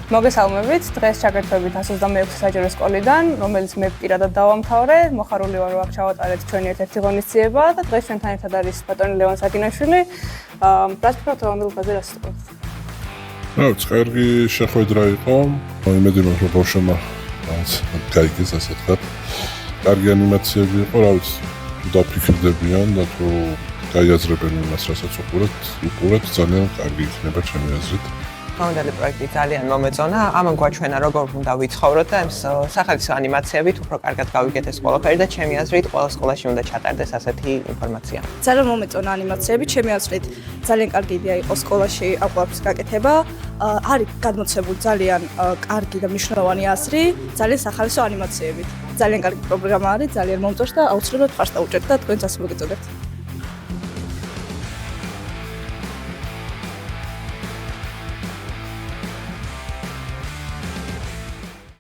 მოგესალმებით. დღეს ჩაგერთვებით 126 საჯარო სკოლიდან, რომელიც მე პირადად დავამთავრე. მოხარული ვარ, რომ აქ ჩავატარეთ ჩვენი ერთ-ერთი ღონისძიება და დღეს ჩვენთან ერთად არის ბატონი ლევან საკინაშვილი. რაც ფიქრობთ, რომელ დღეზე რა სიტყვით? კარგი შეხვედრა იყო. იმედი მაქვს, რომ ბავშვებმა გაიგეს ასე თქვა. კარგი ანიმაციები იყო, რა ვიცი, დაფიქრდებიან და თუ გაიაზრებენ იმას, რასაც უყურეთ, ძალიან კარგი იქნება ჩემი აზრით. მომდევნო პროექტი ძალიან მომეწონა. ამან გვაჩვენა როგორ უნდა ვიცხოვროთ და სახალხო ანიმაციებით უფრო კარგად გავიგეთ ეს ყველაფერი და ჩემი აზრით ყველა სკოლაში უნდა ჩატარდეს ასეთი ინფორმაცია. ძალიან მომეწონა ანიმაციები, ჩემი აზრით ძალიან კარგი იდეა იყო სკოლაში ამ ყველაფრის გაკეთება. არის გადმოცემული ძალიან კარგი და მნიშვნელოვანი აზრი, ძალიან სახალხო ანიმაციებით. ძალიან კარგი პროგრამა არის, ძალიან მომწონს და აუცილებლად ხარს დაუჭერთ და თქვენც ასე მოგეწონებთ.